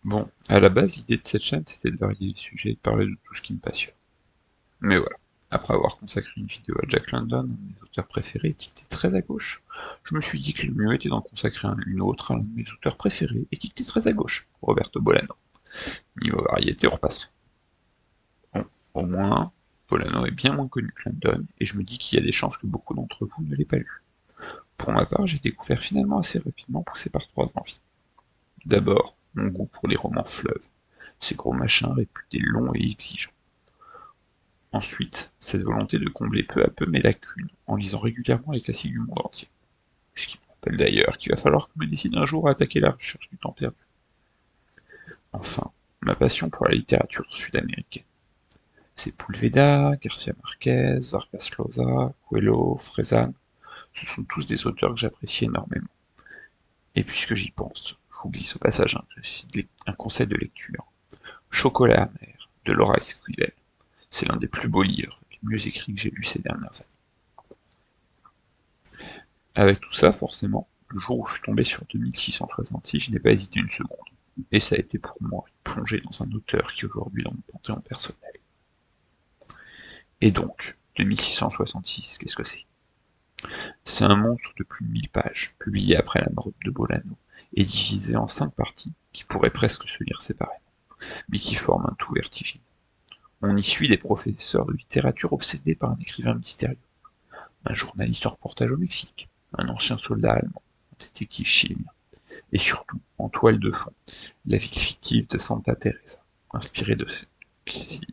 Bon, à la base, l'idée de cette chaîne, c'était de varier les sujets et de parler de tout ce qui me passionne. Mais voilà, après avoir consacré une vidéo à Jack London, un de mes auteurs préférés, étiqueté très à gauche, je me suis dit que le mieux était d'en consacrer une autre à l'un de mes auteurs préférés, étiqueté très à gauche, Roberto Bolano. Niveau variété, on repasserait. Bon, au moins, Bolano est bien moins connu que London, et je me dis qu'il y a des chances que beaucoup d'entre vous ne l'aient pas lu. Pour ma part, j'ai découvert finalement assez rapidement, poussé par trois envies. D'abord, mon goût pour les romans fleuves, ces gros machins réputés longs et exigeants. Ensuite, cette volonté de combler peu à peu mes lacunes, en lisant régulièrement les classiques du monde entier. Ce qui me rappelle d'ailleurs qu'il va falloir que je me décide un jour à attaquer la recherche du temps perdu. Enfin, ma passion pour la littérature sud-américaine. Sepúlveda, Garcia Marquez, Vargas Llosa, Coelho, Frezan, ce sont tous des auteurs que j'apprécie énormément. Et puisque j'y pense, je vous glisse au passage un conseil de lecture. Chocolat amer, de Laura Esquivel. C'est l'un des plus beaux livres, les mieux écrits que j'ai lus ces dernières années. Avec tout ça, forcément, le jour où je suis tombé sur 2666, je n'ai pas hésité une seconde. Et ça a été pour moi une plongée dans un auteur qui est aujourd'hui dans mon panthéon personnel. Et donc, 2666, qu'est-ce que c'est? C'est un monstre de plus de 1000 pages, publié après la mort de Bolano, et divisé en 5 parties, qui pourraient presque se lire séparément, mais qui forment un tout vertigineux. On y suit des professeurs de littérature obsédés par un écrivain mystérieux, un journaliste en reportage au Mexique, un ancien soldat allemand, un détective chilien, et surtout, en toile de fond, la ville fictive de Santa Teresa, inspirée de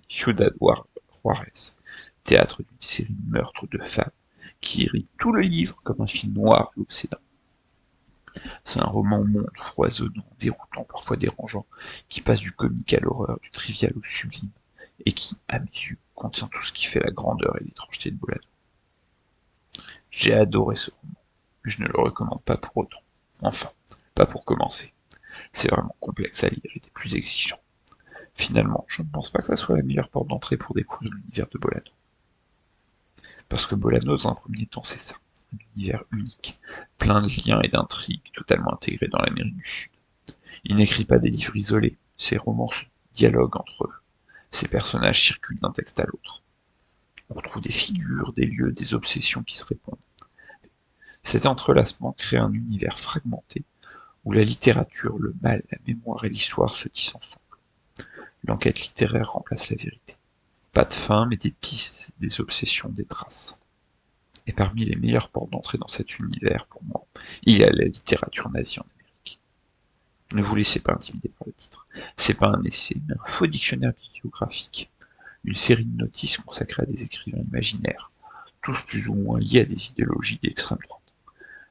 Ciudad Juárez, théâtre d'une série de meurtres de femmes qui irritent tout le livre comme un film noir et obsédant. C'est un roman au monde foisonnant, déroutant, parfois dérangeant, qui passe du comique à l'horreur, du trivial au sublime, et qui, à mes yeux, contient tout ce qui fait la grandeur et l'étrangeté de Bolano. J'ai adoré ce roman, mais je ne le recommande pas pour autant. Enfin, pas pour commencer. C'est vraiment complexe à lire et des plus exigeants. Finalement, je ne pense pas que ça soit la meilleure porte d'entrée pour découvrir l'univers de Bolano. Parce que Bolano, dans un premier temps, c'est ça. Un univers unique, plein de liens et d'intrigues, totalement intégrés dans l'Amérique du Sud. Il n'écrit pas des livres isolés, ses romans se dialoguent entre eux. Ses personnages circulent d'un texte à l'autre. On retrouve des figures, des lieux, des obsessions qui se répondent. Cet entrelacement crée un univers fragmenté où la littérature, le mal, la mémoire et l'histoire se tissent ensemble. L'enquête littéraire remplace la vérité. Pas de fin, mais des pistes, des obsessions, des traces. Et parmi les meilleures portes d'entrée dans cet univers, pour moi, il y a la littérature nazie en Amérique. Ne vous laissez pas intimider par le titre. C'est pas un essai, mais un faux dictionnaire bibliographique. Une série de notices consacrées à des écrivains imaginaires, tous plus ou moins liés à des idéologies d'extrême droite.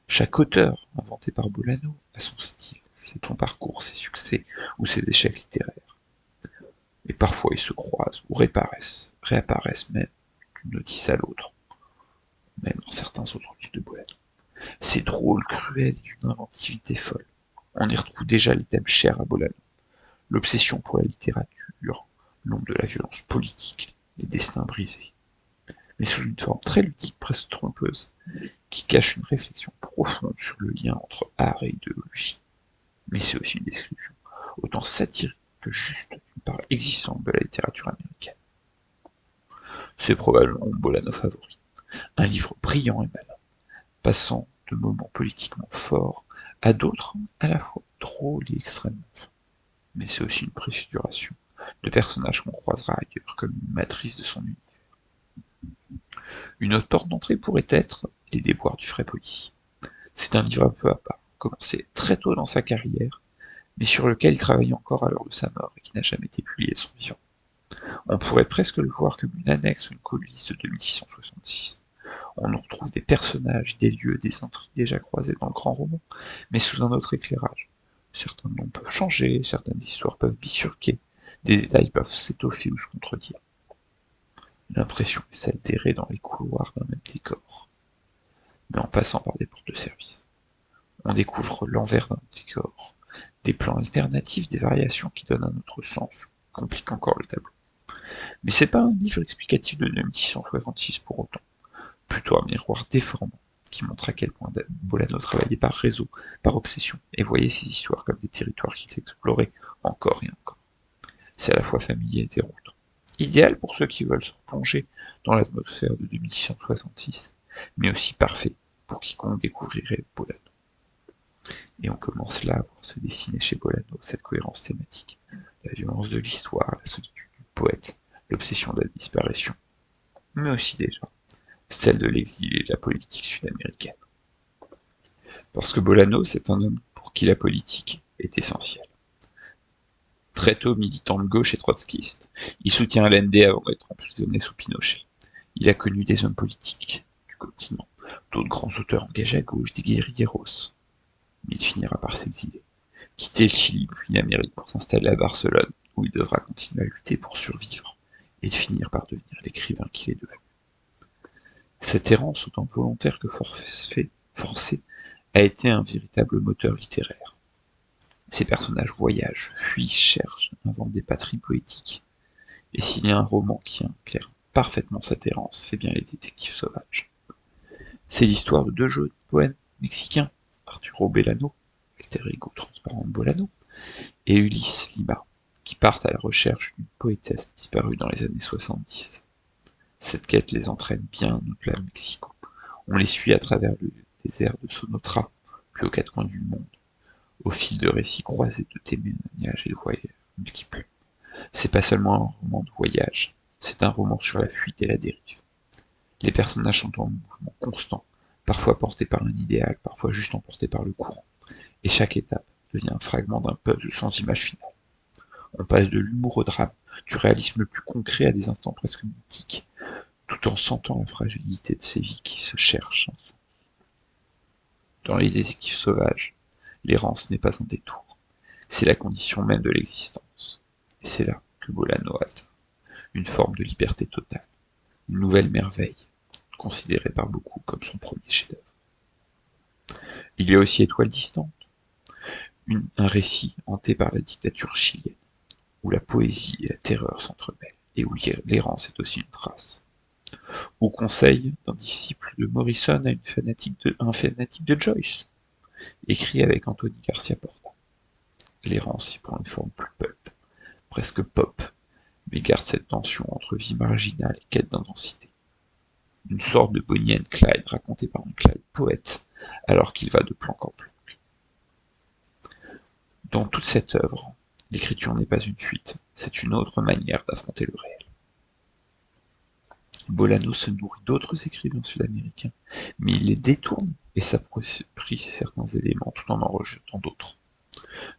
Chaque auteur, inventé par Bolano, a son style, son parcours, ses succès ou ses échecs littéraires. Et parfois ils se croisent ou réapparaissent même d'une notice à l'autre, même dans certains autres livres de Bolano. C'est drôle, cruel et d'une inventivité folle. On y retrouve déjà les thèmes chers à Bolano. L'obsession pour la littérature, l'ombre de la violence politique, les destins brisés. Mais sous une forme très ludique, presque trompeuse, qui cache une réflexion profonde sur le lien entre art et idéologie. Mais c'est aussi une description autant satirique que juste d'une part existante de la littérature américaine. C'est probablement mon Bolano favori. Un livre brillant et malin, passant de moments politiquement forts à d'autres à la fois drôles et extrêmement fins. Mais c'est aussi une préfiguration de personnages qu'on croisera ailleurs, comme une matrice de son univers. Une autre porte d'entrée pourrait être Les déboires du vrai policier. C'est un livre un peu à part, commencé très tôt dans sa carrière, mais sur lequel il travaille encore à l'heure de sa mort et qui n'a jamais été publié de son vivant. On pourrait presque le voir comme une annexe ou une colisse de 2666. On en retrouve des personnages, des lieux, des intrigues déjà croisés dans le grand roman, mais sous un autre éclairage. Certains noms peuvent changer, certaines histoires peuvent bifurquer, des détails peuvent s'étoffer ou se contredire. L'impression est s'altérer dans les couloirs d'un même décor, mais en passant par des portes de service. On découvre l'envers d'un décor, des plans alternatifs, des variations qui donnent un autre sens, compliquent encore le tableau. Mais c'est pas un livre explicatif de 2666 pour autant, plutôt un miroir déformant, qui montre à quel point Bolano travaillait par réseau, par obsession, et voyait ces histoires comme des territoires qu'il explorait encore et encore. C'est à la fois familier et déroutant. Idéal pour ceux qui veulent se replonger dans l'atmosphère de 2666, mais aussi parfait pour quiconque découvrirait Bolano. Et on commence là à voir se dessiner chez Bolano cette cohérence thématique. La violence de l'histoire, la solitude du poète, l'obsession de la disparition, mais aussi déjà celle de l'exil et de la politique sud-américaine. Parce que Bolano, c'est un homme pour qui la politique est essentielle. Très tôt militant de gauche et trotskiste, il soutient Allende avant d'être emprisonné sous Pinochet. Il a connu des hommes politiques du continent, d'autres grands auteurs engagés à gauche, des guérilleros. Mais il finira par s'exiler, quitter le Chili puis l'Amérique pour s'installer à Barcelone, où il devra continuer à lutter pour survivre, et finir par devenir l'écrivain qu'il est devenu. Cette errance, autant volontaire que forcée, a été un véritable moteur littéraire. Ces personnages voyagent, fuient, cherchent, inventent des patries poétiques. Et s'il y a un roman qui incarne parfaitement cette errance, c'est bien Les Détectives Sauvages. C'est l'histoire de deux jeunes poètes mexicains, Arturo Belano, alter ego transparent de Bolano, et Ulysse Lima, qui partent à la recherche d'une poétesse disparue dans les années 70. Cette quête les entraîne bien au-delà de Mexico. On les suit à travers le désert de Sonotra, puis aux quatre coins du monde, au fil de récits croisés de témoignages et de voyages multiples. C'est pas seulement un roman de voyage, c'est un roman sur la fuite et la dérive. Les personnages sont en mouvement constant, parfois portés par un idéal, parfois juste emportés par le courant, et chaque étape devient un fragment d'un puzzle sans image finale. On passe de l'humour au drame, du réalisme le plus concret à des instants presque mythiques, tout en sentant la fragilité de ces vies qui se cherchent. Dans Les Détectives Sauvages, l'errance n'est pas un détour, c'est la condition même de l'existence. Et c'est là que Bolano atteint une forme de liberté totale, une nouvelle merveille, considérée par beaucoup comme son premier chef-d'œuvre. Il y a aussi Étoile distante, un récit hanté par la dictature chilienne, où la poésie et la terreur s'entremêlent, et où l'errance est aussi une trace. Ou Conseil d'un disciple de Morrison à un fanatique de Joyce, écrit avec Anthony Garcia Porta. L'errance y prend une forme plus pulp, presque pop, mais garde cette tension entre vie marginale et quête d'intensité. Une sorte de Bonnie and Clyde racontée par un Clyde poète, alors qu'il va de planque en planque. Dans toute cette œuvre, l'écriture n'est pas une fuite, c'est une autre manière d'affronter le réel. Bolano se nourrit d'autres écrivains sud-américains, mais il les détourne et s'approprie certains éléments tout en rejetant d'autres.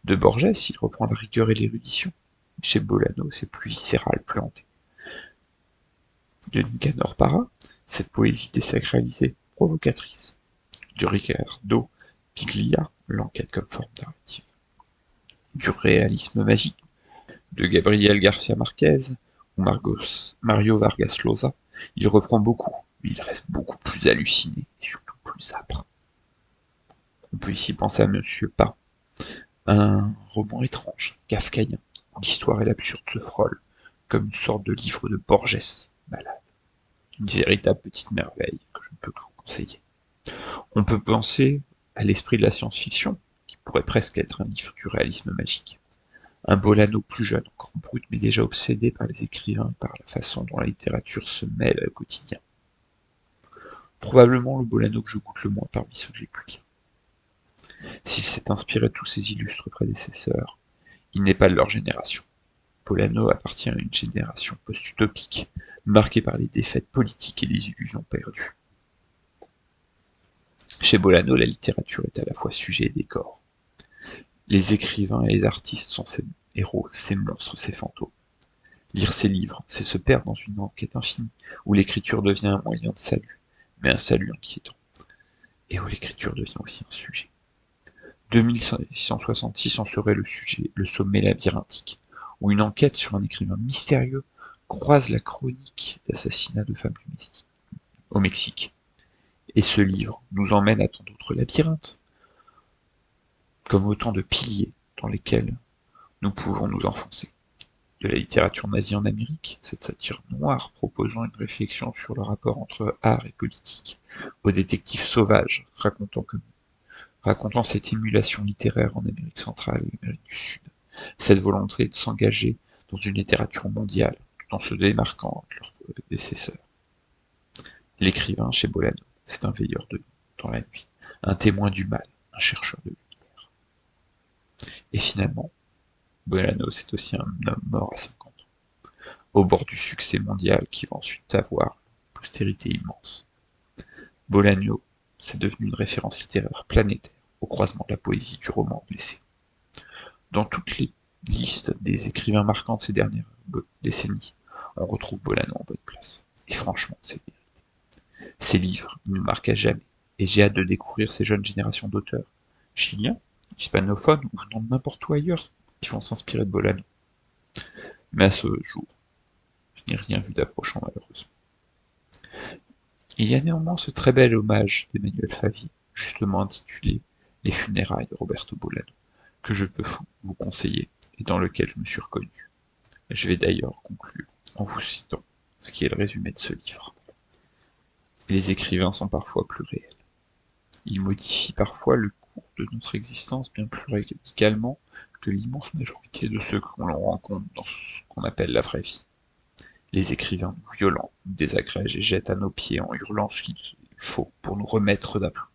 De Borges, il reprend la rigueur et l'érudition. Chez Bolano, c'est plus viscéral, plus hanté. De Nicanor Parra, cette poésie désacralisée, provocatrice. De Riccardo Piglia, l'enquête comme forme narrative. Du réalisme magique, de Gabriel Garcia Marquez ou Mario Vargas Llosa, il reprend beaucoup, mais il reste beaucoup plus halluciné et surtout plus âpre. On peut ici penser à Monsieur Pain, un roman étrange, kafkaïen, où l'histoire et l'absurde se frôlent, comme une sorte de livre de Borges, malade. Une véritable petite merveille que je ne peux que vous conseiller. On peut penser à l'esprit de la science-fiction, qui pourrait presque être un livre du réalisme magique. Un Bolano plus jeune, encore brut, mais déjà obsédé par les écrivains et par la façon dont la littérature se mêle au quotidien. Probablement le Bolano que je goûte le moins parmi ceux que j'ai pu lire. S'il s'est inspiré de tous ses illustres prédécesseurs, il n'est pas de leur génération. Bolano appartient à une génération post-utopique, marquée par les défaites politiques et les illusions perdues. Chez Bolano, la littérature est à la fois sujet et décor. Les écrivains et les artistes sont ses héros, ses monstres, ses fantômes. Lire ses livres, c'est se perdre dans une enquête infinie, où l'écriture devient un moyen de salut, mais un salut inquiétant, et où l'écriture devient aussi un sujet. 2666 en serait le sujet, le sommet labyrinthique, où une enquête sur un écrivain mystérieux croise la chronique d'assassinat de femmes au Mexique. Et ce livre nous emmène à tant d'autres labyrinthes, comme autant de piliers dans lesquels nous pouvons nous enfoncer. de la littérature nazie en Amérique, cette satire noire proposant une réflexion sur le rapport entre art et politique, au détective sauvage racontant cette émulation littéraire en Amérique centrale et Amérique du Sud, cette volonté de s'engager dans une littérature mondiale, tout en se démarquant de leurs prédécesseurs. L'écrivain chez Bolano, c'est un veilleur de dans la nuit, un témoin du mal, un chercheur de lumière. Et finalement, Bolano, c'est aussi un homme mort à 50 ans, au bord du succès mondial qui va ensuite avoir une postérité immense. Bolano, c'est devenu une référence littéraire planétaire, au croisement de la poésie, du roman, de l'essai. Dans toutes les listes des écrivains marquants de ces dernières décennies, on retrouve Bolano en bonne place. Et franchement, c'est bien. Ces livres nous marquent à jamais, et j'ai hâte de découvrir ces jeunes générations d'auteurs, chiliens, hispanophones ou venant de n'importe où ailleurs, qui vont s'inspirer de Bolano. Mais à ce jour, je n'ai rien vu d'approchant malheureusement. Il y a néanmoins ce très bel hommage d'Emmanuel Favier, justement intitulé Les funérailles de Roberto Bolano, que je peux vous conseiller et dans lequel je me suis reconnu. Je vais d'ailleurs conclure en vous citant ce qui est le résumé de ce livre. Les écrivains sont parfois plus réels. Ils modifient parfois le cours de notre existence bien plus radicalement que l'immense majorité de ceux qu'on rencontre dans ce qu'on appelle la vraie vie. Les écrivains violents nous désagrègent et jettent à nos pieds en hurlant ce qu'il faut pour nous remettre d'aplomb.